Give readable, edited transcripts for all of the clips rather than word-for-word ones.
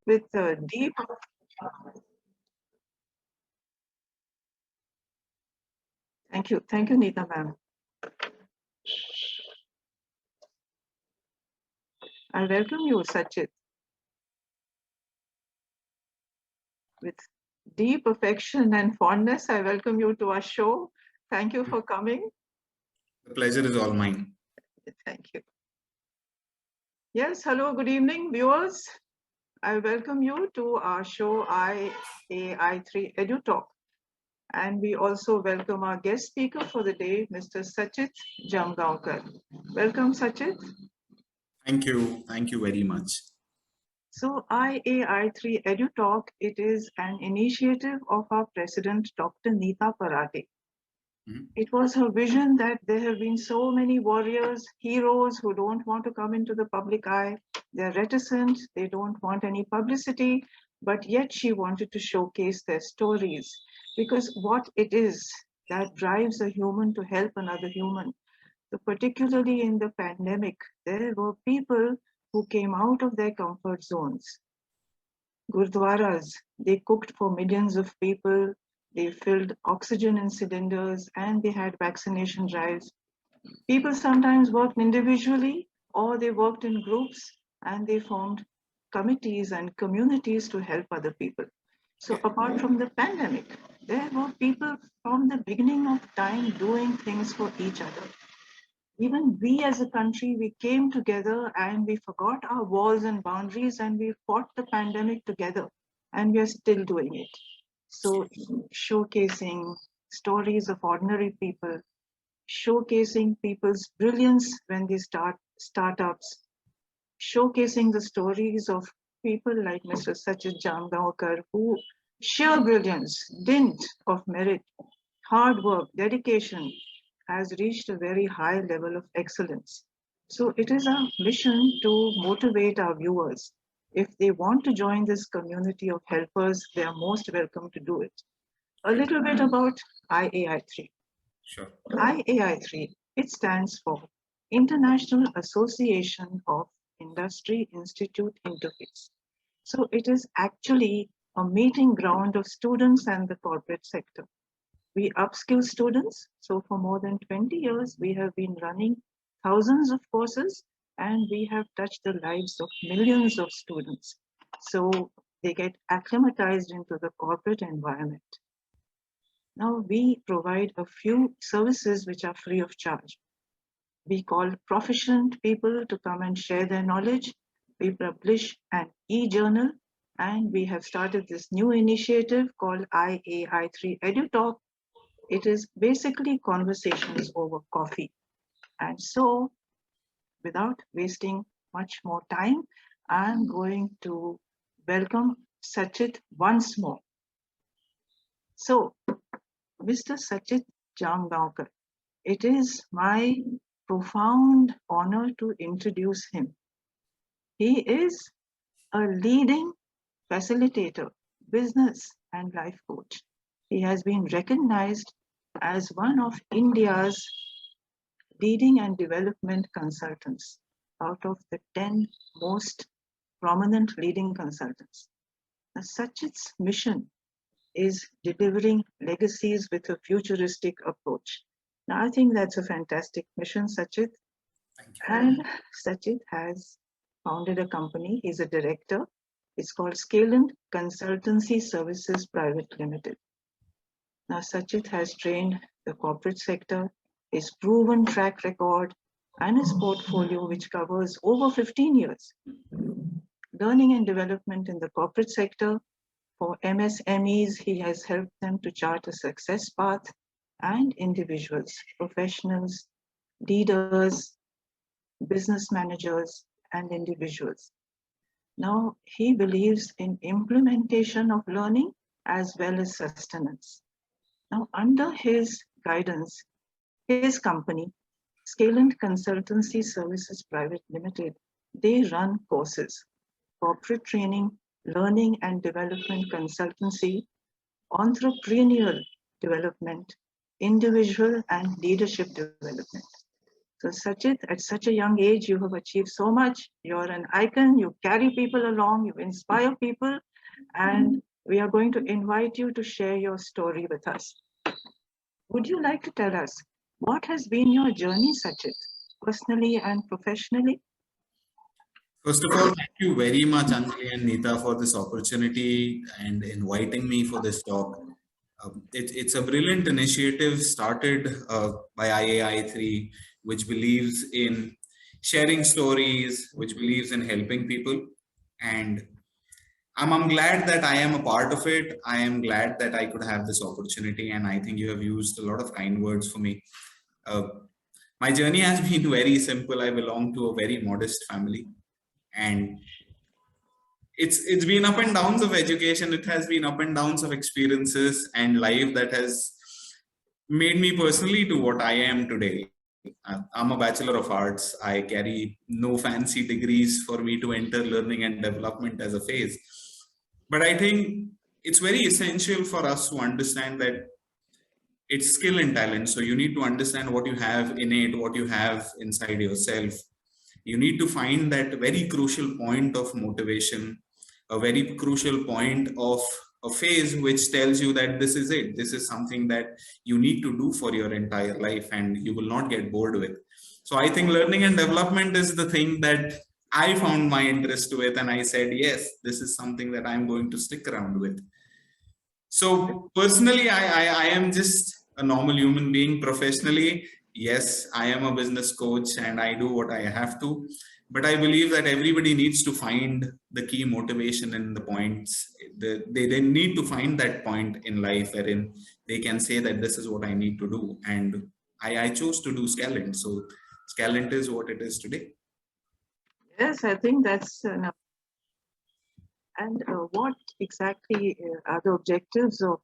with deep. Thank you, Neeta ma'am. I welcome you, Sachit, with deep affection and fondness. I welcome you to our show. Thank you for coming. The pleasure is all mine. Thank you. Yes, hello, good evening, viewers. I welcome you to our show IAI3 Edu Talk. And we also welcome our guest speaker for the day, Mr. Sachit Jamgaonkar. Welcome, Sachit. Thank you. Thank you very much. So IAI3 Edu Talk, it is an initiative of our president, Dr. Neeta Parakh. It was her vision that there have been so many warriors, heroes who don't want to come into the public eye. They're reticent, they don't want any publicity, but yet she wanted to showcase their stories, because what it is that drives a human to help another human. So particularly in the pandemic, there were people who came out of their comfort zones. Gurdwaras, they cooked for millions of people, they filled oxygen in cylinders, and they had vaccination drives. People sometimes worked individually or they worked in groups, and they formed committees and communities to help other people. So apart from the pandemic, there were people from the beginning of time doing things for each other. Even we as a country, we came together and we forgot our walls and boundaries and we fought the pandemic together, and we are still doing it. So showcasing stories of ordinary people, showcasing people's brilliance when they start startups, showcasing the stories of people like Mr. Sachit Jamgaonkar, who sheer brilliance, dint of merit, hard work, dedication, has reached a very high level of excellence. So it is our mission to motivate our viewers. If they want to join this community of helpers, they are most welcome to do it. A little bit about IAI3. Sure. IAI3, it stands for International Association of Industry Institute Interface. So it is actually a meeting ground of students and the corporate sector. We upskill students. So for more than 20 years, we have been running thousands of courses and we have touched the lives of millions of students. So they get acclimatized into the corporate environment. Now we provide a few services which are free of charge. We call proficient people to come and share their knowledge. We publish an e-journal, and we have started this new initiative called IAI3 EduTalk. It is basically conversations over coffee. And so, without wasting much more time, I'm going to welcome Sachit once more. So, Mr. Sachit Jamgaonkar, it is my profound honor to introduce him. He is a leading facilitator, business and life coach. He has been recognized as one of India's leading and development consultants out of the 10 most prominent leading consultants. Now, Sachit's mission is delivering legacies with a futuristic approach. Now, I think that's a fantastic mission, Sachit. And Sachit has founded a company. He's a director. It's called Scaland Consultancy Services Private Limited. Now, Sachit has trained the corporate sector, his proven track record, and his portfolio, which covers over 15 years. Learning and development in the corporate sector. For MSMEs, he has helped them to chart a success path, and individuals, professionals, leaders, business managers, and individuals. Now, he believes in implementation of learning as well as sustenance. Now, under his guidance, his company, Scaland Consultancy Services Private Limited, they run courses, corporate training, learning and development consultancy, entrepreneurial development, individual and leadership development. So Sachit, at such a young age, you have achieved so much. You're an icon, you carry people along, you inspire people, and we are going to invite you to share your story with us. Would you like to tell us what has been your journey, Sachit, personally and professionally? First of all, thank you very much, Anjali and Neeta, for this opportunity and inviting me for this talk. It's a brilliant initiative started by IAI3, which believes in sharing stories, which believes in helping people. And I'm glad that I am a part of it. I am glad that I could have this opportunity. And I think you have used a lot of kind words for me. Uh, my journey has been very simple. I belong to a very modest family. And it's been up and downs of education. It has been up and downs of experiences and life that has made me personally to what I am today. I'm a Bachelor of Arts. I carry no fancy degrees for me to enter learning and development as a phase. But I think it's very essential for us to understand that it's skill and talent. So you need to understand what you have innate, what you have inside yourself. You need to find that very crucial point of motivation, a very crucial point of a phase which tells you that this is it. This is something that you need to do for your entire life and you will not get bored with. So I think learning and development is the thing that I found my interest with, and I said, yes, this is something that I'm going to stick around with. So personally, I am just a normal human being. Professionally, yes, I am a business coach and I do what I have to. But I believe that everybody needs to find the key motivation and the points. They need to find that point in life wherein they can say that this is what I need to do. And I chose to do Scalent. So Scalent is what it is today. Yes, I think that's enough. And what exactly are the objectives of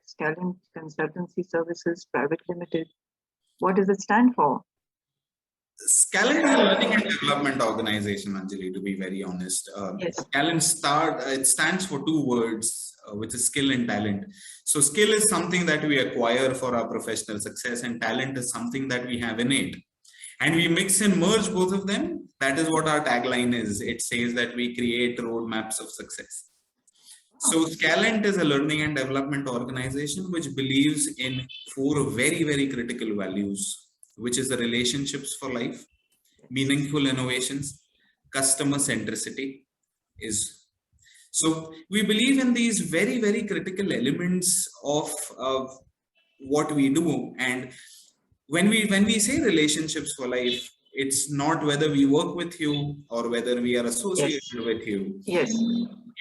Scalent Consultancy Services Private Limited? What does it stand for? Scalent is a learning and development organization, Anjali, to be very honest. Yes. Scalent it stands for two words, which is skill and talent. So skill is something that we acquire for our professional success, and talent is something that we have innate. And we mix and merge both of them. That is what our tagline is. It says that we create roadmaps of success. So Scalent is a learning and development organization which believes in four very, very critical values, which is the relationships for life, meaningful innovations, customer centricity is. So we believe in these very, very critical elements of what we do. And when we say relationships for life, it's not whether we work with you or whether we are associated with you. Yes.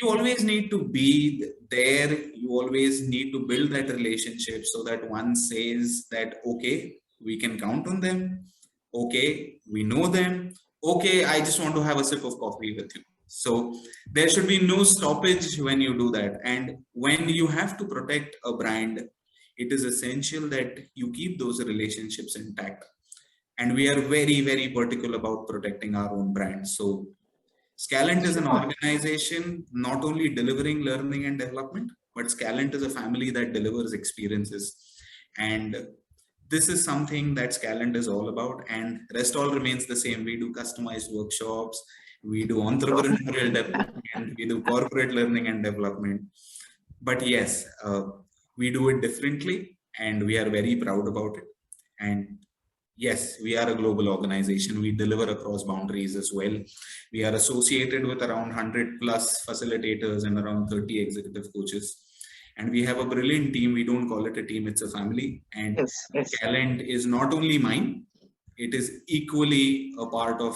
You always need to be there. You always need to build that relationship so that one says that, okay, we can count on them. Okay, we know them. Okay, I just want to have a sip of coffee with you. So there should be no stoppage when you do that. And when you have to protect a brand, it is essential that you keep those relationships intact. And we are very, very particular about protecting our own brand. So Scalent is an organization not only delivering learning and development, but Scalent is a family that delivers experiences. And this is something that Scalent is all about. And rest all remains the same. We do customized workshops, we do entrepreneurial development, we do corporate learning and development. But yes, we do it differently and we are very proud about it. And yes, we are a global organization. We deliver across boundaries as well. We are associated with around 100 plus facilitators and around 30 executive coaches. And we have a brilliant team. We don't call it a team, it's a family. And Scalent is not only mine, it is equally a part of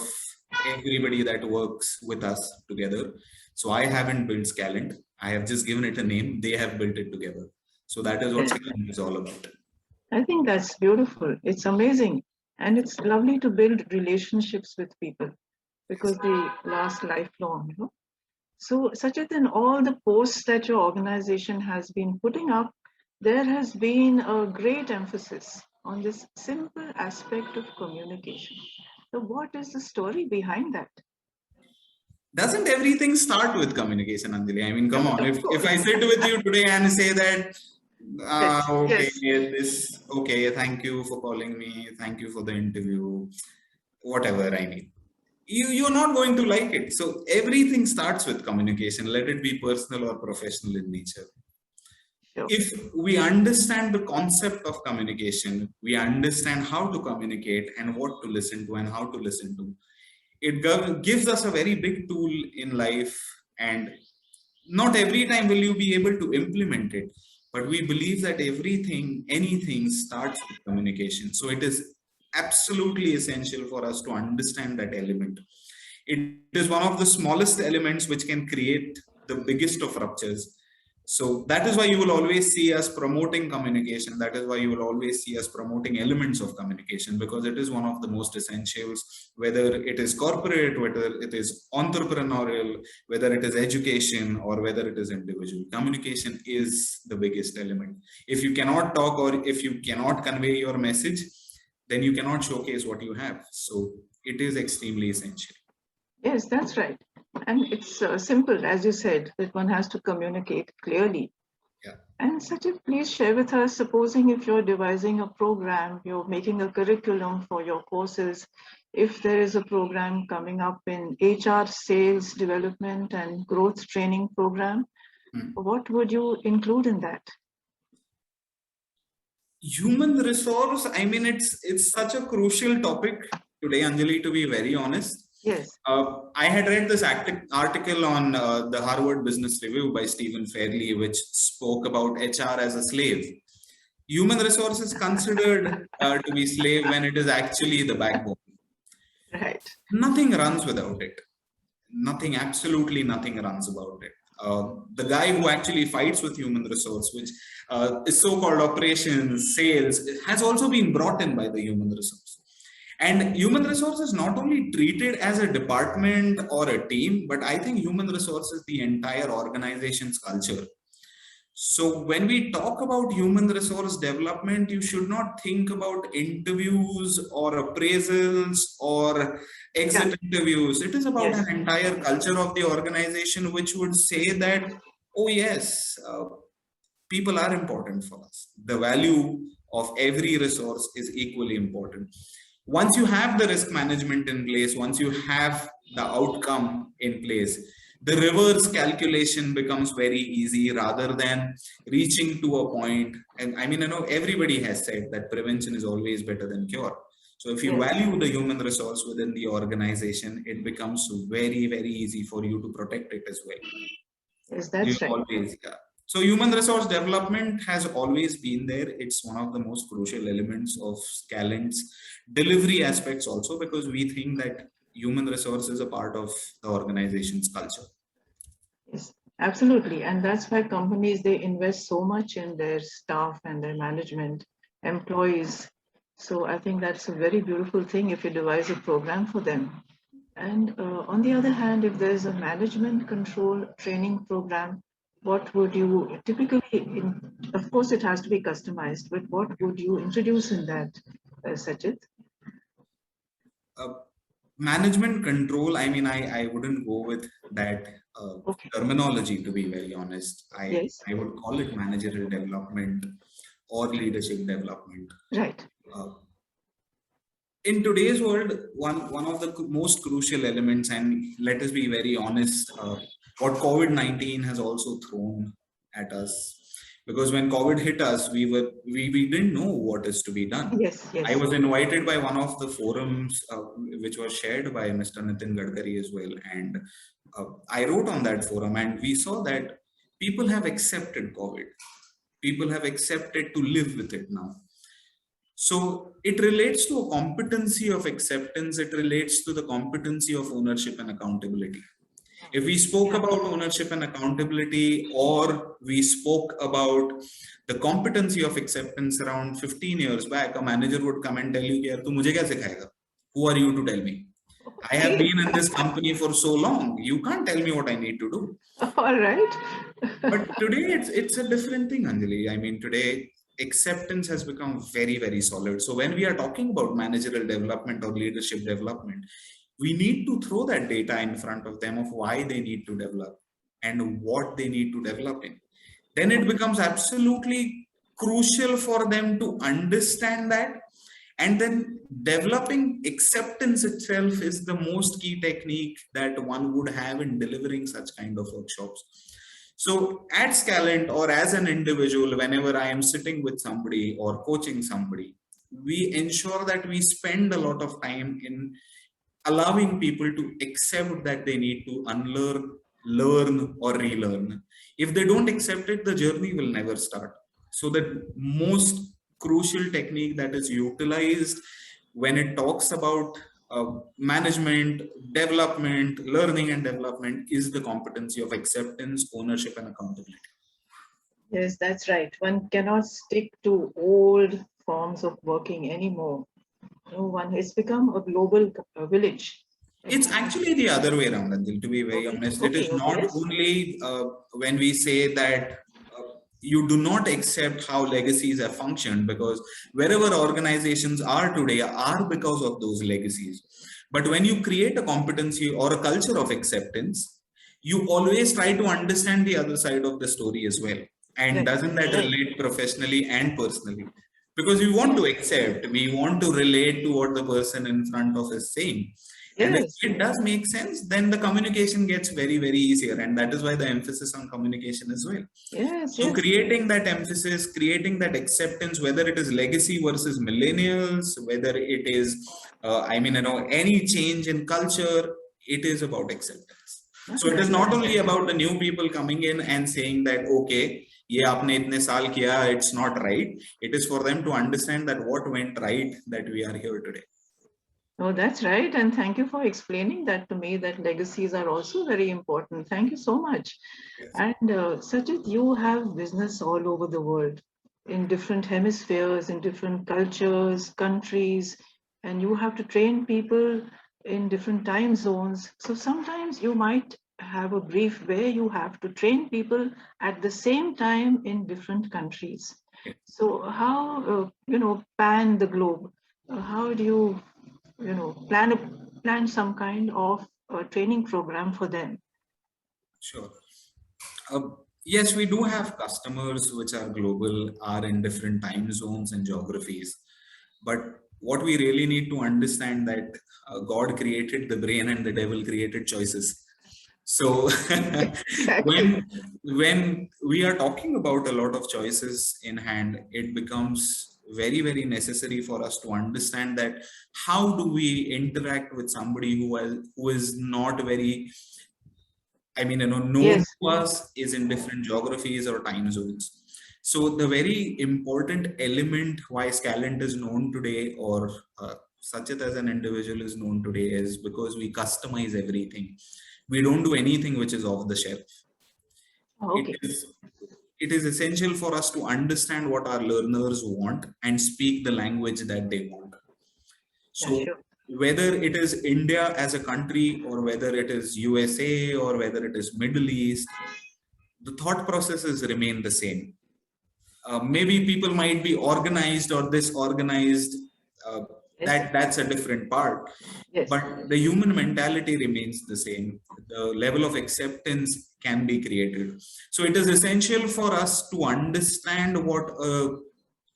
everybody that works with us together. So I haven't built Scalent. I have just given it a name. They have built it together. So that is what Scalent is all about. I think that's beautiful. It's amazing. And it's lovely to build relationships with people because they last lifelong. You know? So, Sachit, in all the posts that your organization has been putting up, there has been a great emphasis on this simple aspect of communication. So, what is the story behind that? Doesn't everything start with communication, Anjali? I mean, come on. If I sit with you today and say that Okay, Yes. okay, thank you for calling me. Thank you for the interview. Whatever I mean. You're not going to like it. So everything starts with communication, let it be personal or professional in nature. Sure. If we understand the concept of communication, we understand how to communicate and what to listen to and how to listen to. It gives us a very big tool in life, and not every time will you be able to implement it, but we believe that anything starts with communication. So it is absolutely essential for us to understand that element. It is one of the smallest elements which can create the biggest of ruptures. So that is why you will always see us promoting communication. That is why you will always see us promoting elements of communication, because it is one of the most essentials, whether it is corporate, whether it is entrepreneurial, whether it is education, or whether it is individual. Communication is the biggest element. If you cannot talk or if you cannot convey your message, then you cannot showcase what you have. So it is extremely essential. Yes, that's right. And it's simple, as you said, that one has to communicate clearly. Yeah. And Sajid, please share with us, supposing if you're devising a program, you're making a curriculum for your courses, if there is a program coming up in HR, sales development and growth training program, what would you include in that? Human resource, I mean, it's such a crucial topic today, Anjali, to be very honest. Yes. I had read this article on the Harvard Business Review by Stephen Fairley, which spoke about HR as a slave. Human resource is considered to be slave when it is actually the backbone. Right. Nothing runs without it. Nothing, absolutely nothing runs about it. The guy who actually fights with human resource, which is so-called operations, sales, has also been brought in by the human resource. And human resource is not only treated as a department or a team, but I think human resource is the entire organization's culture. So when we talk about human resource development, you should not think about interviews or appraisals or exit interviews. It is about an entire culture of the organization, which would say that, oh yes, people are important for us. The value of every resource is equally important. Once you have the risk management in place, once you have the outcome in place, the reverse calculation becomes very easy rather than reaching to a point. And I mean, everybody has said that prevention is always better than cure. So if you value the human resource within the organization, it becomes very, very easy for you to protect it as well. Yes, that's right. Always, yeah. So human resource development has always been there. It's one of the most crucial elements of Scalent's delivery aspects also, because we think that human resource is a part of the organization's culture. Yes, absolutely. And that's why companies, they invest so much in their staff and their management, employees. So I think that's a very beautiful thing if you devise a program for them. And on the other hand, if there's a management control training program, what would you typically, of course, it has to be customized, but what would you introduce in that, Sajid? Management control, I mean, I wouldn't go with that terminology, to be very honest. I would call it managerial development or leadership development. Right. In today's world, one of the most crucial elements, and let us be very honest, what COVID-19 has also thrown at us, because when COVID hit us, we didn't know what is to be done. I was invited by one of the forums which was shared by Mr. Nitin Gadkari as well, and I wrote on that forum, and we saw that people have accepted COVID. People have accepted to live with it now. So it relates to a competency of acceptance. It relates to the competency of ownership and accountability. If we spoke about ownership and accountability, or we spoke about the competency of acceptance around 15 years back, a manager would come and tell you, "Tu mujhe kya sikhayega? Who are you to tell me? I have been in this company for so long. You can't tell me what I need to do." All right. But today it's a different thing, Anjali. I mean, today acceptance has become very, very solid. So when we are talking about managerial development or leadership development, we need to throw that data in front of them of why they need to develop and what they need to develop in. Then it becomes absolutely crucial for them to understand that. And then developing acceptance itself is the most key technique that one would have in delivering such kind of workshops. So at Scalent or as an individual, whenever I am sitting with somebody or coaching somebody, we ensure that we spend a lot of time in allowing people to accept that they need to unlearn, learn, or relearn. If they don't accept it, the journey will never start. So the most crucial technique that is utilized when it talks about management, development, learning and development is the competency of acceptance, ownership, and accountability. Yes, that's right. One cannot stick to old forms of working anymore. No one has become a global village. It's actually the other way around, Anjali, to be very honest. It is not yes. only when we say that you do not accept how legacies have functioned, because wherever organizations are today are because of those legacies. But when you create a competency or a culture of acceptance, you always try to understand the other side of the story as well. And doesn't that relate professionally and personally? Because we want to accept, we want to relate to what the person in front of us is saying. And if it does make sense, then the communication gets very, very easier. And that is why the emphasis on communication as well. So creating that emphasis, creating that acceptance, whether it is legacy versus millennials, whether it is, any change in culture, it is about acceptance. So it is not only about the new people coming in and saying that, okay, ये आपने इतने साल किया, it's not right. It is for them to understand that what went right, that we are here today. Oh, that's right. And thank you for explaining that to me, that legacies are also very important. Thank you so much. Yes. And Sajid, you have business all over the world, in different hemispheres, in different cultures, countries, and you have to train people in different time zones. So sometimes you might have a brief where you have to train people at the same time in different countries. So how, pan the globe? How do you plan some kind of training program for them? Sure. Yes, we do have customers which are global, are in different time zones and geographies. But what we really need to understand that God created the brain and the devil created choices. So when we are talking about a lot of choices in hand, it becomes very, very necessary for us to understand that how do we interact with somebody who is not very, known to us, is in different geographies or time zones. So the very important element why Scalent is known today, or Sajid as an individual is known today, is because we customize everything. We don't do anything which is off the shelf. Okay. It is essential for us to understand what our learners want and speak the language that they want. So whether it is India as a country, or whether it is USA, or whether it is Middle East, the thought processes remain the same. Maybe people might be organized or disorganized. That's a different part. But the human mentality remains the same. The level of acceptance can be created. So it is essential for us to understand what a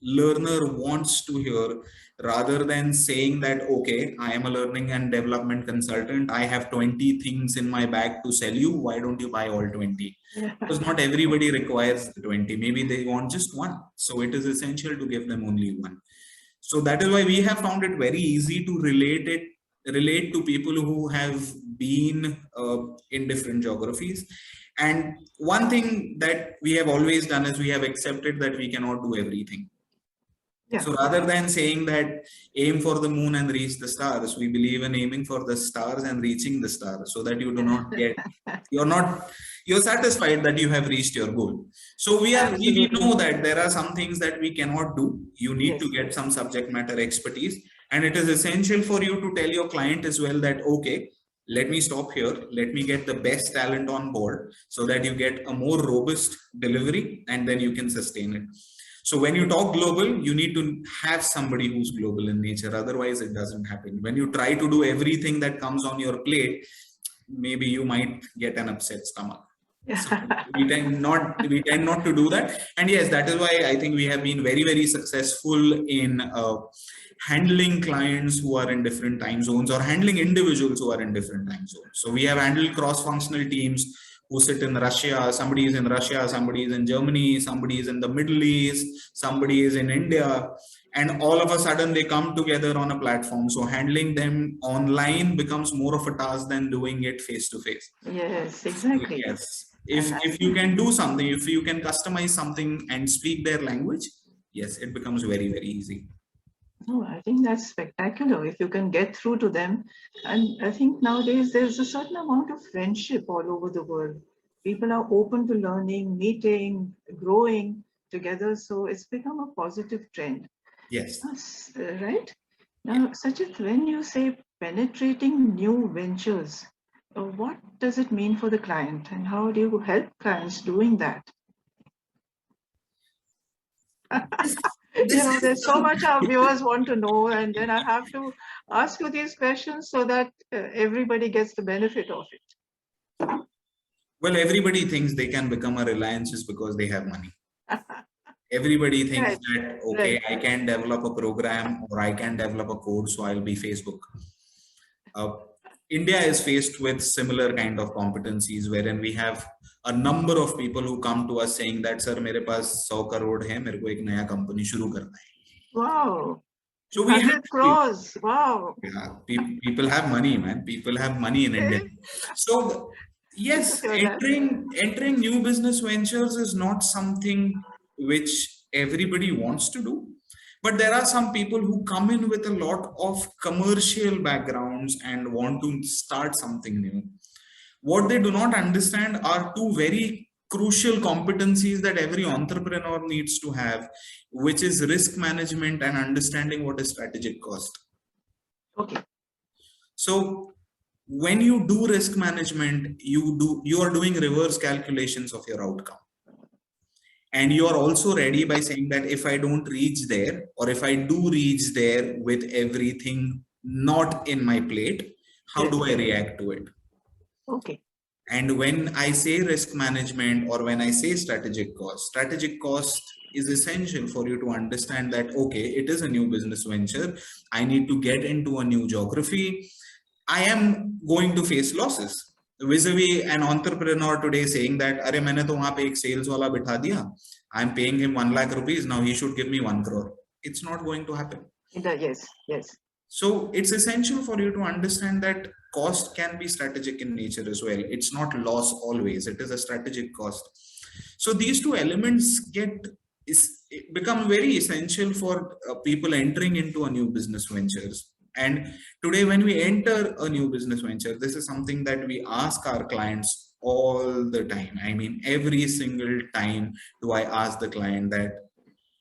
learner wants to hear, rather than saying that, okay, I am a learning and development consultant, I have 20 things in my bag to sell you, why don't you buy all 20? Because not everybody requires the 20, maybe they want just one. So it is essential to give them only one. So that is why we have found it very easy to relate to people who have been in different geographies. And one thing that we have always done is we have accepted that we cannot do everything. So rather than saying that aim for the moon and reach the stars, we believe in aiming for the stars and reaching the stars, so that you do not get, you're satisfied that you have reached your goal. So we know that there are some things that we cannot do. You need to get some subject matter expertise, and it is essential for you to tell your client as well that, okay, let me stop here, let me get the best talent on board, so that you get a more robust delivery and then you can sustain it. So when you talk global, you need to have somebody who's global in nature. Otherwise, it doesn't happen. When you try to do everything that comes on your plate, maybe you might get an upset stomach. So we tend not to do that. And yes, that is why I think we have been very, very successful in handling clients who are in different time zones, or handling individuals who are in different time zones. So we have handled cross-functional teams who sit in Russia. Somebody is in Russia, somebody is in Germany, somebody is in the Middle East, somebody is in India, and all of a sudden they come together on a platform. So handling them online becomes more of a task than doing it face to face. Yes, exactly. Yes. If you can do something, if you can customize something and speak their language, yes, it becomes very, very easy. Oh, I think that's spectacular if you can get through to them. And I think nowadays there's a certain amount of friendship all over the world. People are open to learning, meeting, growing together. So it's become a positive trend. Yes. Right? Now, Sachit, when you say penetrating new ventures, what does it mean for the client, and how do you help clients doing that? There's so much our viewers want to know, and then I have to ask you these questions so that everybody gets the benefit of it. Well, everybody thinks they can become a Reliance just because they have money. Everybody thinks Right. that, okay, I can develop a program or I can develop a code, so I'll be Facebook. India is faced with similar kind of competencies, wherein we have a number of people who come to us saying that, sir, मेरे पास 100 crore है, मेरे को एक नया company शुरू करना है. Wow. So we 100 crores. Wow. Yeah, people have money, man. People have money in India. So yes, entering new business ventures is not something which everybody wants to do. But there are some people who come in with a lot of commercial backgrounds and want to start something new. What they do not understand are two very crucial competencies that every entrepreneur needs to have, which is risk management and understanding what is strategic cost. Okay. So when you do risk management, you are doing reverse calculations of your outcome. And you are also ready by saying that if I don't reach there, or if I do reach there with everything not in my plate, how do I react to it? Okay. And when I say risk management, or when I say strategic cost is essential for you to understand that, okay, it is a new business venture. I need to get into a new geography. I am going to face losses. Vis-a-vis an entrepreneur today saying that, "Arey, maine to wahan pe ek sales wala bitha diya. I'm paying him 1 lakh rupees. Now he should give me 1 crore." It's not going to happen. Yes, yes. So it's essential for you to understand that cost can be strategic in nature as well. It's not loss always. It is a strategic cost. So these two elements become very essential for people entering into a new business ventures. And today, when we enter a new business venture, this is something that we ask our clients all the time. I mean, every single time do I ask the client that,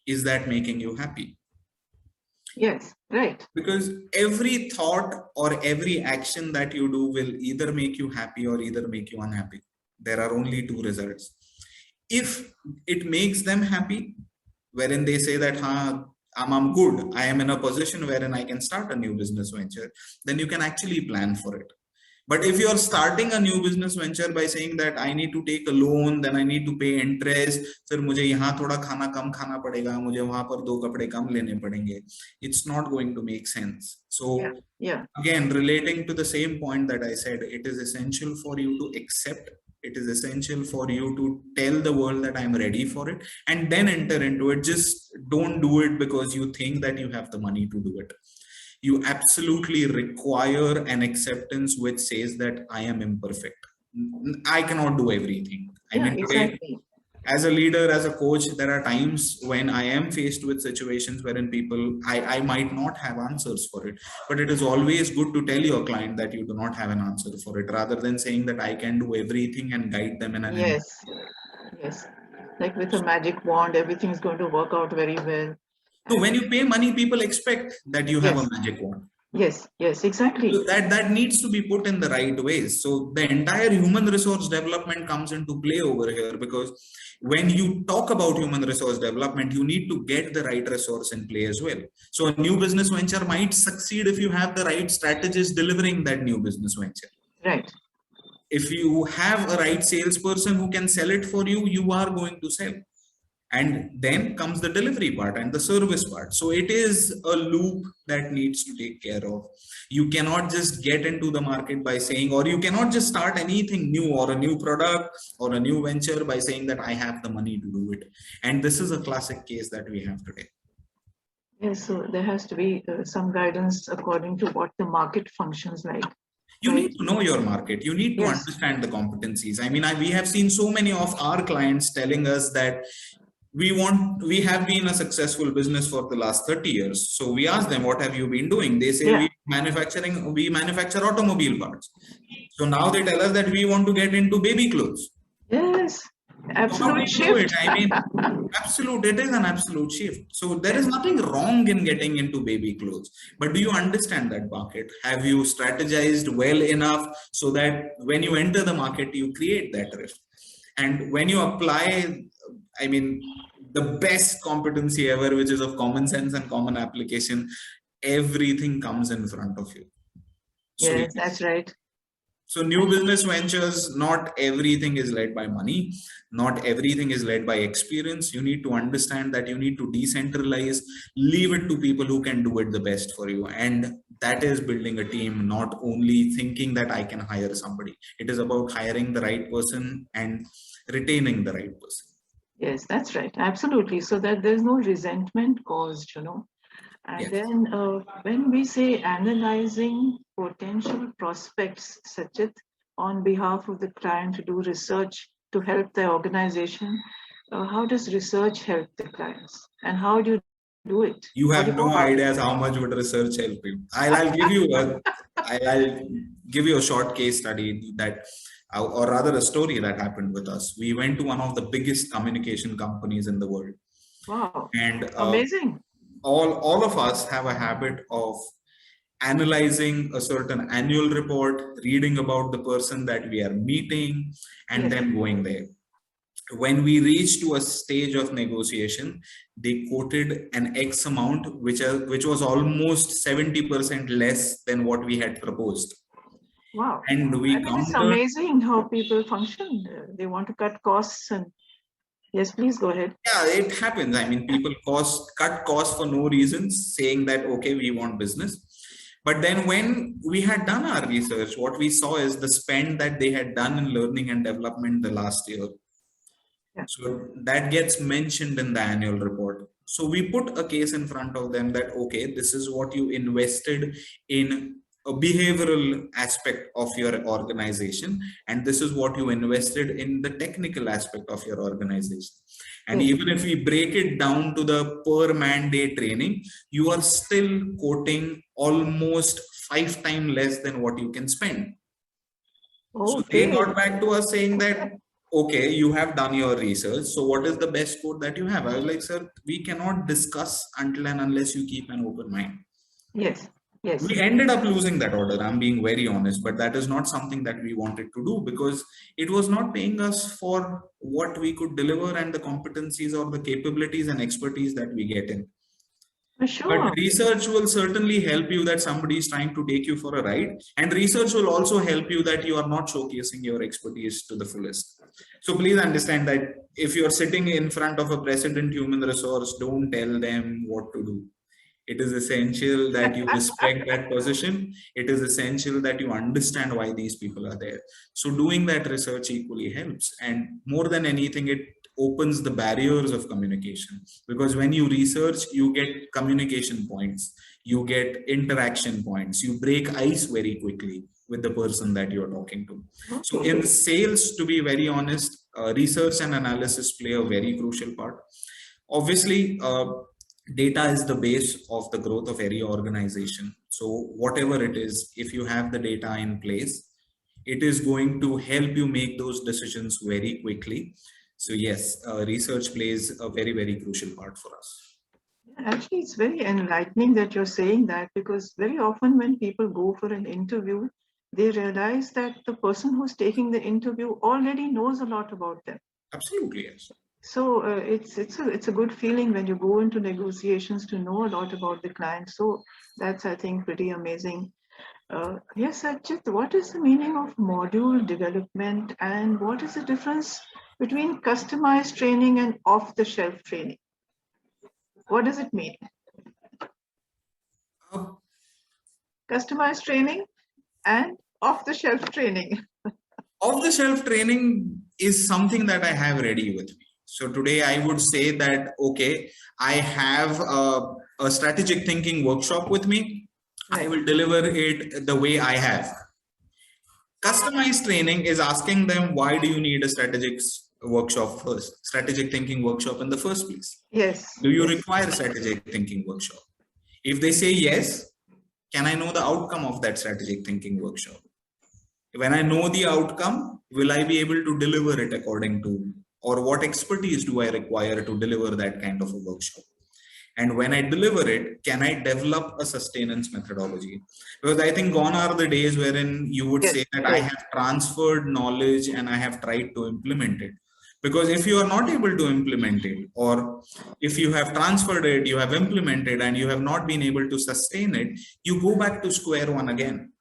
is that making you happy? Yes, right. Because every thought or every action that you do will either make you happy or either make you unhappy. There are only two results. If it makes them happy, wherein they say that, I'm good, I am in a position wherein I can start a new business venture, then you can actually plan for it. But if you're starting a new business venture by saying that I need to take a loan, then I need to pay interest, फिर मुझे यहाँ थोड़ा खाना कम खाना पड़ेगा, मुझे वहाँ पर 2 कपड़े कम लेने पड़ेंगे, it's not going to make sense. So again, relating to the same point that I said, it is essential for you to accept. It is essential for you to tell the world that I'm ready for it, and then enter into it. Just don't do it because you think that you have the money to do it. You absolutely require an acceptance which says that I am imperfect. I cannot do everything. I mean, today, as a leader, as a coach, there are times when I am faced with situations wherein I might not have answers for it, but it is always good to tell your client that you do not have an answer for it, rather than saying that I can do everything and guide them in an Yes. Like with a magic wand, everything's going to work out very well. So when you pay money, people expect that you have a magic wand. Yes, exactly. So that needs to be put in the right ways. So the entire human resource development comes into play over here, because when you talk about human resource development, you need to get the right resource in play as well. So a new business venture might succeed if you have the right strategist delivering that new business venture. Right. if you have a right salesperson who can sell it for you, you are going to sell. And then comes the delivery part and the service part. So it is a loop that needs to take care of. You cannot just get into the market by saying, or you cannot just start anything new or a new product or a new venture by saying that I have the money to do it. And this is a classic case that we have today. Yes, so there has to be some guidance according to what the market functions like. You Right. need to know your market. You need to Yes. understand the competencies. I mean, we have seen so many of our clients telling us that we have been a successful business for the last 30 years. So we ask them, what have you been doing? They say, Yeah. we manufacture automobile parts. So now they tell us that we want to get into baby clothes. Yes, How do we absolute do it? shift. I mean, it is an absolute shift. So there is nothing wrong in getting into baby clothes, but do you understand that market? Have you strategized well enough so that when you enter the market, you create that rift? And when you apply, I mean, the best competency ever, which is of common sense and common application, everything comes in front of you. So Yes, that's right. so new business ventures, not everything is led by money, not everything is led by experience. You need to understand that you need to decentralize, leave it to people who can do it the best for you. And that is building a team, not only thinking that I can hire somebody. It is about hiring the right person and retaining the right person. Yes, that's right. Absolutely. So that there's no resentment caused, you know. And Yes. then when we say analyzing potential prospects, Sachit, on behalf of the client to do research to help the organization, how does research help the clients? And how do you do it? You How do have you go no about it? ideas how much would research help you. I'll give you a short case study that, or rather a story that happened with us. We went to one of the biggest communication companies in the world. Wow, And amazing. all of us have a habit of analyzing a certain annual report, reading about the person that we are meeting, and Yes. then going there. When we reached to a stage of negotiation, they quoted an X amount, which was almost 70% less than what we had proposed. Wow. And I mean, it's amazing how people function. They want to cut costs and yes, please go ahead. Yeah, it happens. I mean, people cut costs for no reasons, saying that, okay, we want business. But then when we had done our research, what we saw is the spend that they had done in learning and development the last year. Yeah. So that gets mentioned in the annual report. So we put a case in front of them that, okay, this is what you invested in a behavioral aspect of your organization, and this is what you invested in the technical aspect of your organization. And Yes. even if we break it down to the per man day training, you are still quoting almost 5 times less than what you can spend. So they Okay. got back to us saying that, okay, you have done your research. So what is the best quote that you have? I was like, sir, we cannot discuss until and unless you keep an open mind. Yes. Yes. We ended up losing that order. I'm being very honest, but that is not something that we wanted to do because it was not paying us for what we could deliver and the competencies or the capabilities and expertise that we get in. Sure. But research will certainly help you that somebody is trying to take you for a ride. And research will also help you that you are not showcasing your expertise to the fullest. So please understand that if you're sitting in front of a president human resource, don't tell them what to do. It is essential that you respect that position. It is essential that you understand why these people are there. So doing that research equally helps. And more than anything, it opens the barriers of communication, because when you research, you get communication points, you get interaction points, you break ice very quickly with the person that you're talking to. So in sales, to be very honest, research and analysis play a very crucial part. Obviously, data is the base of the growth of any organization. So whatever it is, if you have the data in place, it is going to help you make those decisions very quickly. So yes, research plays a very, very crucial part for us. Actually, it's very enlightening that you're saying that, because very often when people go for an interview, they realize that the person who's taking the interview already knows a lot about them. Absolutely, yes. So it's a good feeling when you go into negotiations to know a lot about the client. So that's, I think, pretty amazing. Yes, Ajit, what is the meaning of module development and what is the difference between customized training and off-the-shelf training? What does it mean? Uh, Customized training and off-the-shelf training. Off-the-shelf training is something that I have ready with me. So today I would say that, okay, I have a strategic thinking workshop with me. I will deliver it the way I have. Customized training is asking them, why do you need a workshop first, strategic thinking workshop in the first place? Yes. Do you Yes. require strategic thinking workshop? If they say yes, can I know the outcome of that strategic thinking workshop? When I know the outcome, will I be able to deliver it according to, or what expertise do I require to deliver that kind of a workshop? And when I deliver it, can I develop a sustenance methodology? Because I think gone are the days wherein you would Yes. say that I have transferred knowledge and I have tried to implement it. Because if you are not able to implement it, or if you have transferred it, you have implemented and you have not been able to sustain it, you go back to square one again.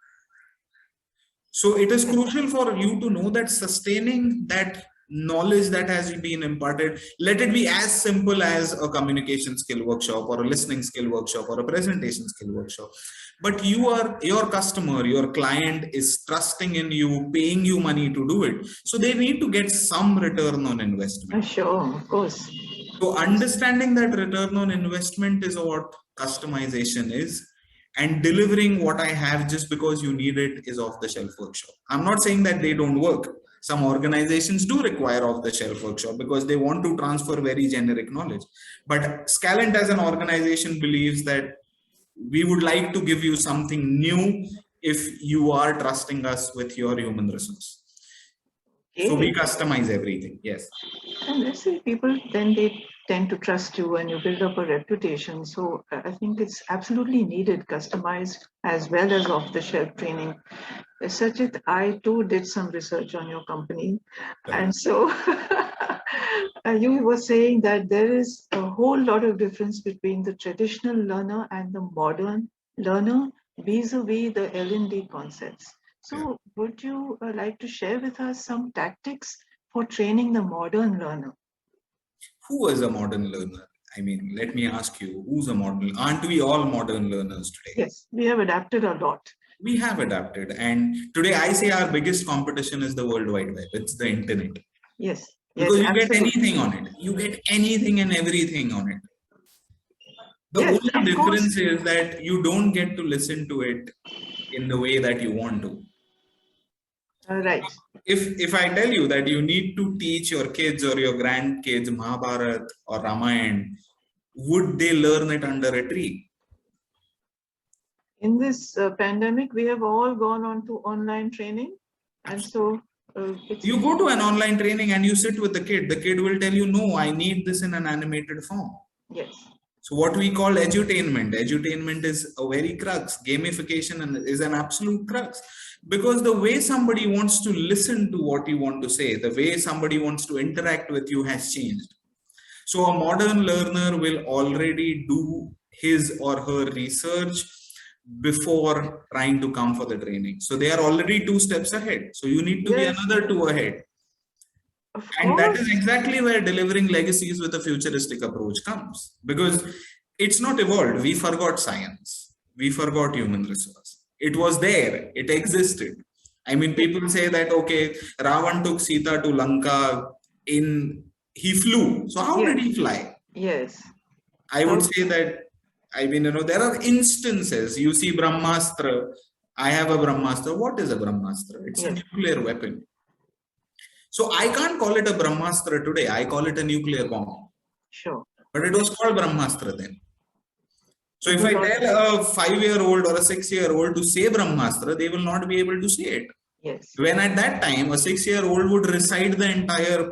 So it is crucial for you to know that sustaining that knowledge that has been imparted, let it be as simple as a communication skill workshop or a listening skill workshop or a presentation skill workshop. But your customer, your client is trusting in you, paying you money to do it. So they need to get some return on investment. Sure, of course. So understanding that return on investment is what customization is, and delivering what I have just because you need it is off the shelf workshop. I'm not saying that they don't work. Some organizations do require off the shelf workshop because they want to transfer very generic knowledge. But Scalent as an organization believes that we would like to give you something new if you are trusting us with your human resource. So we customize everything. Yes. And let's say people then they tend to trust you and you build up a reputation. So I think it's absolutely needed, customized as well as off-the-shelf training. Sajid, I too did some research on your company. And so you were saying that there is a whole lot of difference between the traditional learner and the modern learner vis-a-vis the L&D concepts. So would you like to share with us some tactics for training the modern learner? Who is a modern learner? I mean, let me ask you, who's a modern? Aren't we all modern learners today? Yes, we have adapted a lot. We have adapted. And today I say our biggest competition is the World Wide Web. It's the internet. Yes. Because yes, you get absolutely. anything on it. You get anything and everything on it. The Yes, only of difference course. is that you don't get to listen to it in the way that you want to. Right. If I tell you that you need to teach your kids or your grandkids Mahabharat or Ramayana, would they learn it under a tree? In this pandemic, we have all gone on to online training. And so you go to an online training and you sit with the kid will tell you, no, I need this in an animated form. Yes. So what we call edutainment is a very crux. Gamification is an absolute crux, because the way somebody wants to listen to what you want to say, the way somebody wants to interact with you has changed. So a modern learner will already do his or her research before trying to come for the training. So they are already 2 steps ahead. So you need to be another 2 ahead. And that is exactly where delivering legacies with a futuristic approach comes, because it's not evolved. We forgot science. We forgot human resource. It was there. It existed. I mean, people say that, okay, Ravan took Sita to Lanka he flew. So how did he fly? Yes. I would say that, I mean, there are instances. You see Brahmastra. I have a Brahmastra. What is a Brahmastra? It's a nuclear weapon. So I can't call it a Brahmastra today. I call it a nuclear bomb. Sure. But it was called Brahmastra then. So if I tell a 5-year-old or a 6-year-old to say Brahmastra, they will not be able to say it. Yes. When at that time, a 6-year-old would recite the entire,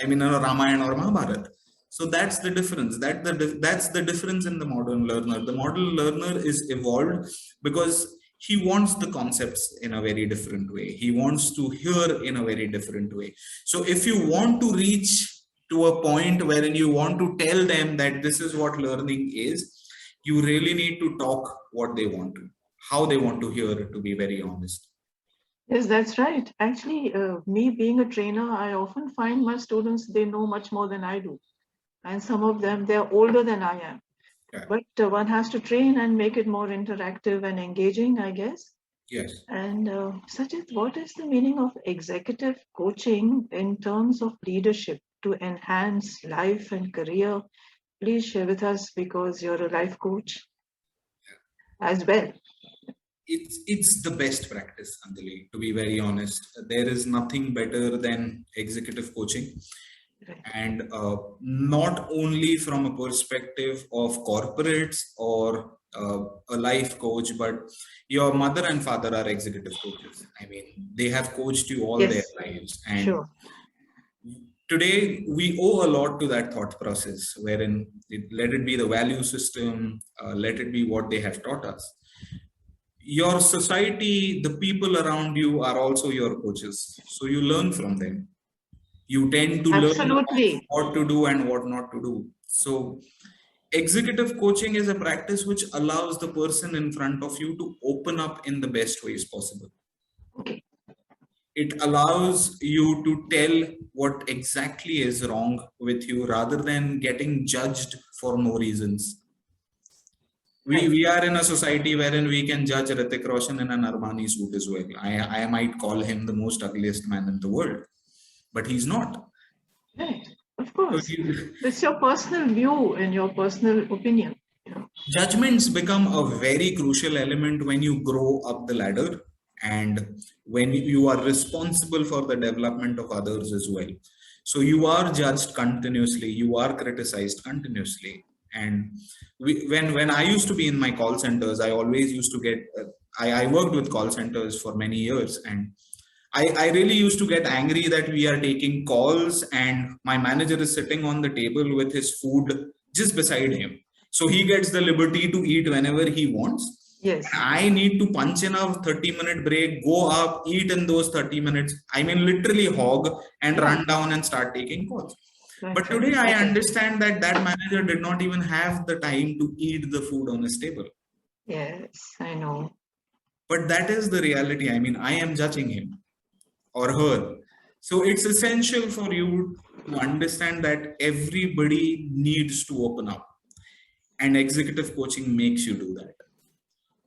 Ramayana or Mahabharata. So that's the difference. That's the difference in the modern learner. The modern learner is evolved because he wants the concepts in a very different way. He wants to hear in a very different way. So if you want to reach to a point wherein you want to tell them that this is what learning is, you really need to talk what they want to. how they want to hear, to be very honest. Yes, that's right. Actually, me being a trainer, I often find my students, they know much more than I do. And some of them, they're older than I am. Yeah. But one has to train and make it more interactive and engaging, I guess. Yes. And Sajid, what is the meaning of executive coaching in terms of leadership to enhance life and career? Please share with us because you're a life coach as well. It's the best practice, Anjali, to be very honest. There is nothing better than executive coaching. Right. And not only from a perspective of corporates or a life coach, but your mother and father are executive coaches. I mean, they have coached you all their Yes, lives. And sure. today we owe a lot to that thought process, wherein let it be the value system, let it be what they have taught us. Your society, the people around you are also your coaches. So you learn from them. You tend to learn Absolutely. what to do and what not to do. So executive coaching is a practice which allows the person in front of you to open up in the best ways possible. Okay. It allows you to tell what exactly is wrong with you rather than getting judged for no reasons. We are in a society wherein we can judge Hrithik Roshan in an Armani suit as well. I might call him the most ugliest man in the world, but he's not. Right. Of course. It's your personal view and your personal opinion. Judgments become a very crucial element when you grow up the ladder and when you are responsible for the development of others as well. So you are judged continuously, you are criticized continuously. And when I used to be in my call centers, I always used to get, I worked with call centers for many years, and I really used to get angry that we are taking calls and my manager is sitting on the table with his food just beside him. So he gets the liberty to eat whenever he wants. Yes. I need to punch in a 30-minute break, go up, eat in those 30 minutes. I mean, literally hog and run down and start taking calls. But today I understand that that manager did not even have the time to eat the food on his table. Yes, I know. But that is the reality. I mean, I am judging him or her. So it's essential for you to understand that everybody needs to open up. And executive coaching makes you do that.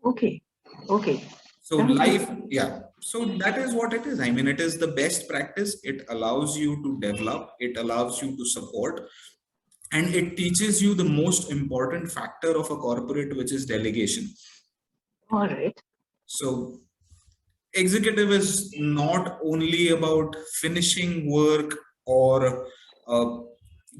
Okay. Okay. So life, yeah. So that is what it is. I mean, it is the best practice. It allows you to develop, it allows you to support, and it teaches you the most important factor of a corporate, which is delegation. All right. So executive is not only about finishing work or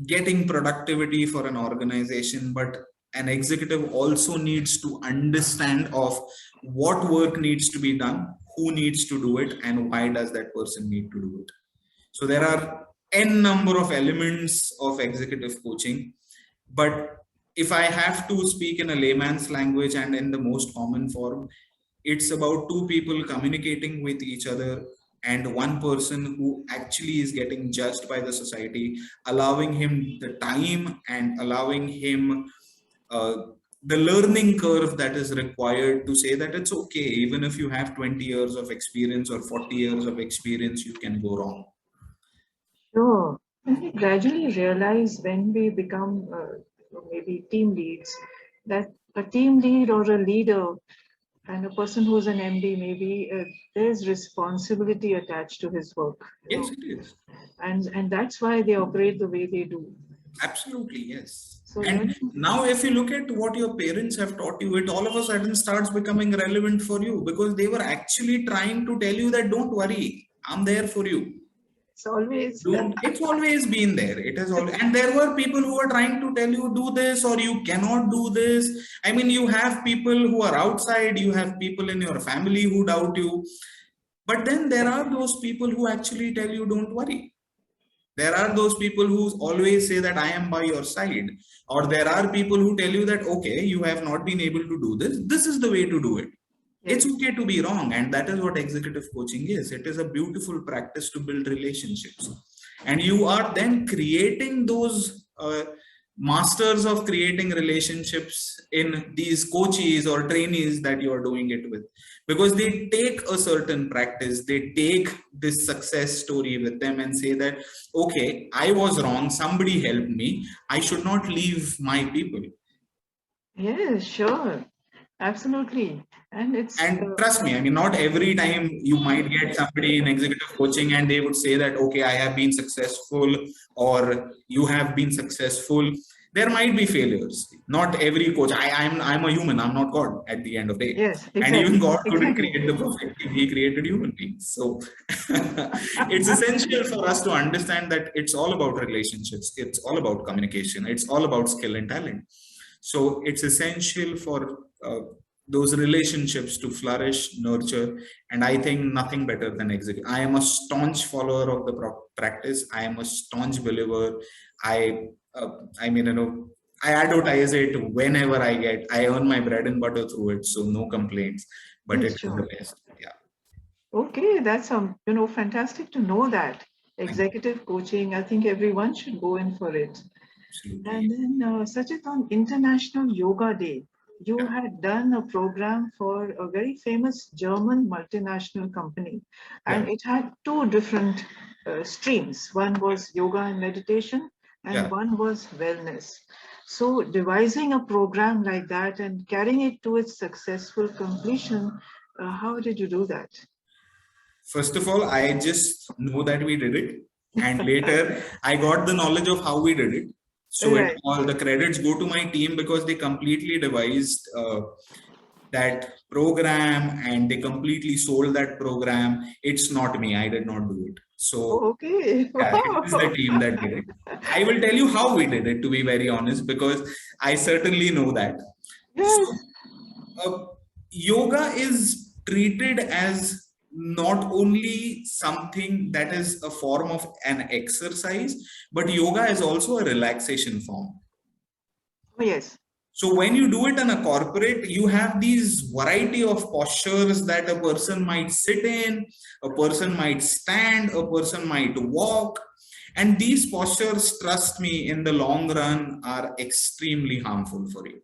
getting productivity for an organization, but an executive also needs to understand of what work needs to be done, who needs to do it, and why does that person need to do it. So there are n number of elements of executive coaching, but if I have to speak in a layman's language and in the most common form, it's about two people communicating with each other and one person who actually is getting judged by the society, allowing him the time and allowing him the learning curve that is required to say that it's okay, even if you have 20 years of experience or 40 years of experience, you can go wrong. Sure. And we gradually realize when we become maybe team leads, that a team lead or a leader and a person who's an MD, maybe there's responsibility attached to his work. Yes, it is. And that's why they operate the way they do. Absolutely, yes. So and now if you look at what your parents have taught you, it all of a sudden starts becoming relevant for you because they were actually trying to tell you that don't worry, I'm there for you. It's always it's always been there. It is always, and there were people who are trying to tell you do this or you cannot do this. I mean, you have people who are outside, you have people in your family who doubt you, but then there are those people who actually tell you don't worry. There are those people who always say that I am by your side, or there are people who tell you that okay, you have not been able to do this, this is the way to do it. It's okay to be wrong, and that is what executive coaching is. It is a beautiful practice to build relationships, and you are then creating those masters of creating relationships in these coaches or trainees that you are doing it with, because they take a certain practice, they take this success story with them and say that, okay, I was wrong, somebody helped me, I should not leave my people. Yes, sure. Absolutely. And And trust me, I mean, not every time you might get somebody in executive coaching and they would say that, okay, I have been successful, or you have been successful. There might be failures. Not every coach. I'm a human. I'm not God at the end of the day. yes, And even exactly. God couldn't Exactly. create the perfect team. He created human beings. So it's essential for us to understand that it's all about relationships. It's all about communication. It's all about skill and talent. So it's essential for those relationships to flourish, nurture, and I think nothing better than execute. I am a staunch follower of the practice. I am a staunch believer. I, I mean, I advertise it whenever I get. I earn my bread and butter through it, so no complaints. But Yes, it is the sure. best. Yeah. Okay, that's fantastic to know that. Thank you. Executive coaching, I think everyone should go in for it. Absolutely. And then, Sachit, on International Yoga Day, you Yeah. had done a program for a very famous German multinational company, Yeah. and it had two different streams. One was yoga and meditation, and Yeah. one was wellness. So, devising a program like that and carrying it to its successful completion, how did you do that? First of all, I just know that we did it. And later, I got the knowledge of how we did it. So it Right. all the credits go to my team because they completely devised that program and they completely sold that program. It's not me. I did not do it. Oh, So okay. yeah, it is the Wow. team that did it. I will tell you how we did it, to be very honest, because I certainly know that. Yes. So uh, yoga is treated as not only something that is a form of an exercise, but yoga is also a relaxation form. Oh, yes. So when you do it in a corporate, you have these variety of postures that a person might sit in, a person might stand, a person might walk. And these postures, trust me, in the long run are extremely harmful for you.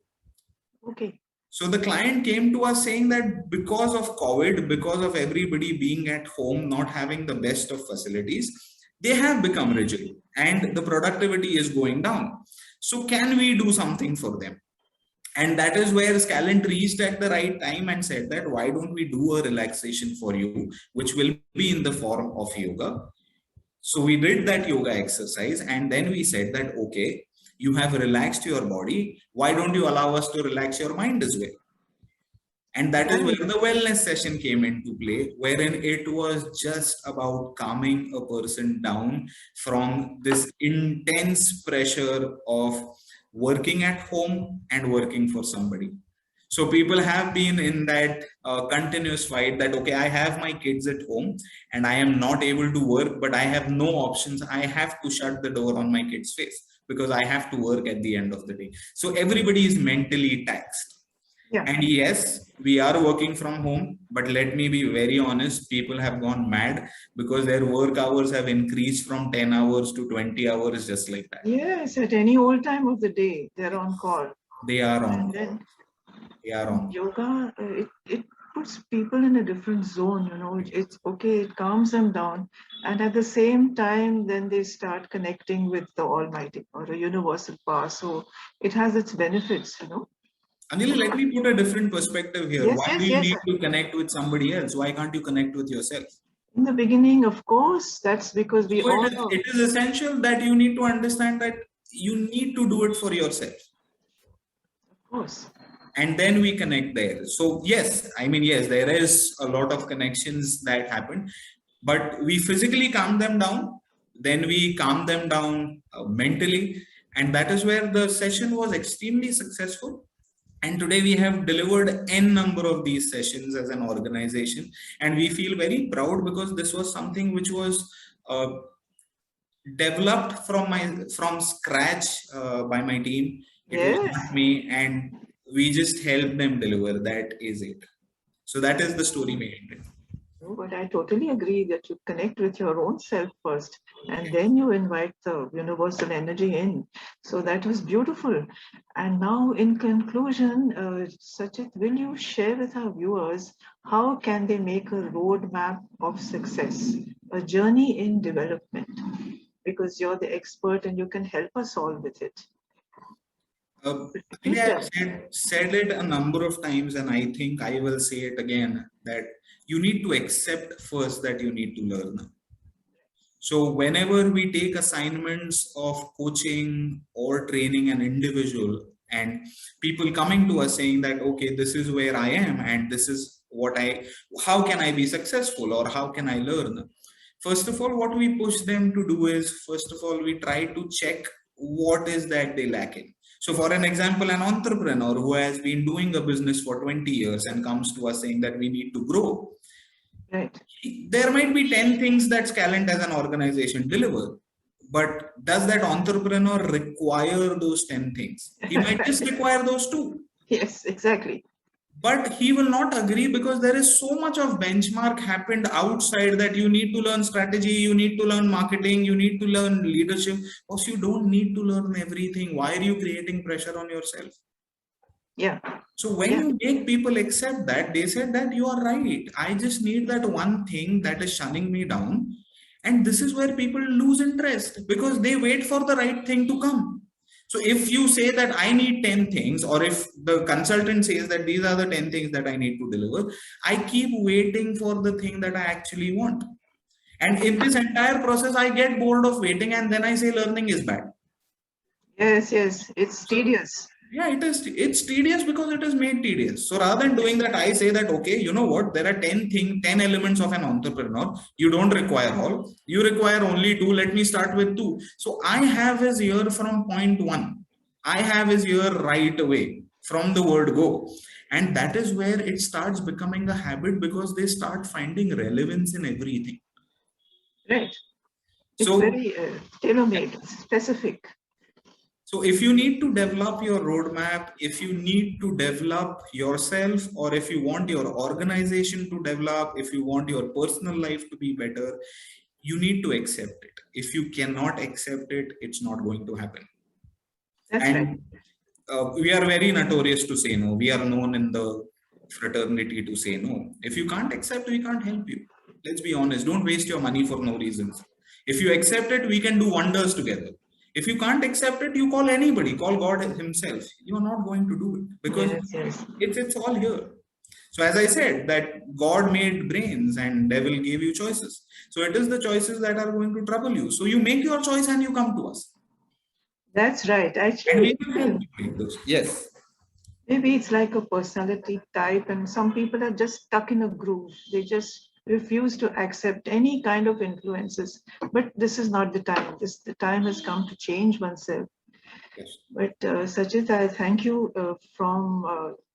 Okay. So the client came to us saying that because of COVID, because of everybody being at home, not having the best of facilities, they have become rigid and the productivity is going down. So can we do something for them? And that is where Scalent reached at the right time and said that why don't we do a relaxation for you, which will be in the form of yoga. So we did that yoga exercise and then we said that, okay, you have relaxed your body. Why don't you allow us to relax your mind as well? And that is where Right. the wellness session came into play, wherein it was just about calming a person down from this intense pressure of working at home and working for somebody. So people have been in that continuous fight that, okay, I have my kids at home and I am not able to work, but I have no options. I have to shut the door on my kids' face because I have to work at the end of the day. So everybody is mentally taxed. Yeah. And yes, we are working from home, but let me be very honest, people have gone mad because their work hours have increased from 10 hours to 20 hours just like that. Yes, at any old time of the day, they're on call. They are on And call. then They are on call. yoga, it puts people in a different zone. It's okay, it calms them down. And at the same time, then they start connecting with the Almighty or a universal power. So it has its benefits. Anil, let me put a different perspective here. Yes, Why do yes, you yes. need to connect with somebody else? Why can't you connect with yourself? In the beginning, of course, that's because we So all know. it is essential that you need to understand that you need to do it for yourself. Of course. And then we connect there. So yes, I mean, yes, there is a lot of connections that happen, but we physically calm them down, then we calm them down mentally, and that is where the session was extremely successful. And today we have delivered n number of these sessions as an organization, and we feel very proud because this was something which was developed from scratch by my team. It was Yes. not me, and we just helped them deliver. That is it. So that is the story behind it. No, but I totally agree that you connect with your own self first and then you invite the universal energy in. So that was beautiful. And now, in conclusion, Sachit, will you share with our viewers how can they make a roadmap of success, a journey in development? Because you're the expert and you can help us all with it. Please Actually, tell. said it a number of times, and I think I will say it again, that you need to accept first that you need to learn. So whenever we take assignments of coaching or training an individual, and people coming to us saying that, okay, this is where I am and this is how can I be successful or how can I learn? First of all, what we push them to do is, first of all, we try to check what is that they lack in. So for an example, an entrepreneur who has been doing a business for 20 years and comes to us saying that we need to grow, Right. there might be 10 things that Scalent as an organization deliver, but does that entrepreneur require those 10 things? He might just require those 2. Yes, exactly. But he will not agree because there is so much of benchmark happened outside that you need to learn strategy, you need to learn marketing, you need to learn leadership. Because you don't need to learn everything. Why are you creating pressure on yourself? Yeah. So when you make people accept that, they said that you are right. I just need that one thing that is shunning me down. And this is where people lose interest because they wait for the right thing to come. So if you say that I need 10 things, or if the consultant says that these are the 10 things that I need to deliver, I keep waiting for the thing that I actually want. And in this entire process, I get bored of waiting and then I say learning is bad. Yes, yes, it's tedious. Yeah, it's tedious because it is made tedious. So rather than doing that, I say that, okay, you know what, there are 10 elements of an entrepreneur. You don't require all, you require only 2. Let me start with 2. So I have his ear from point 1. I have his ear right away from the word go. And that is where it starts becoming a habit because they start finding relevance in everything. Right. It's very tailor-made, specific. So if you need to develop your roadmap, if you need to develop yourself, or if you want your organization to develop, if you want your personal life to be better, you need to accept it. If you cannot accept it, it's not going to happen. That's and right. We are very notorious to say no. We are known in the fraternity to say no. If you can't accept, we can't help you. Let's be honest. Don't waste your money for no reasons. If you accept it, we can do wonders together. If you can't accept it, you call anybody, call God himself. You are not going to do it because it's all here. So as I said, that God made brains and devil gave you choices. So it is the choices that are going to trouble you. So you make your choice and you come to us. That's right. Actually, yes. Maybe it's like a personality type, and some people are just stuck in a groove. They just refuse to accept any kind of influences. But this is not the time. The time has come to change oneself. Yes. But Sachit, I thank you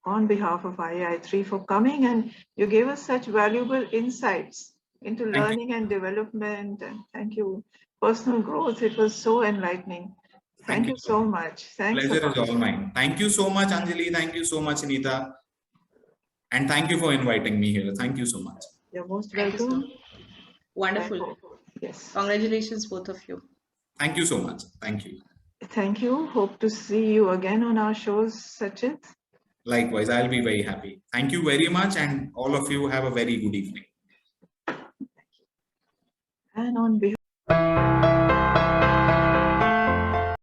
on behalf of IAI3 for coming, and you gave us such valuable insights into learning and development. And thank you, personal growth. It was so enlightening. Thank you so much. Thanks. Pleasure is all mine. Thank you so much, Anjali. Thank you so much, Anita. And thank you for inviting me here. Thank you so much. You're most welcome. Wonderful. Yes. Congratulations, both of you. Thank you so much. Thank you. Thank you. Hope to see you again on our shows, Sachit. Likewise, I'll be very happy. Thank you very much. And all of you have a very good evening. And on behalf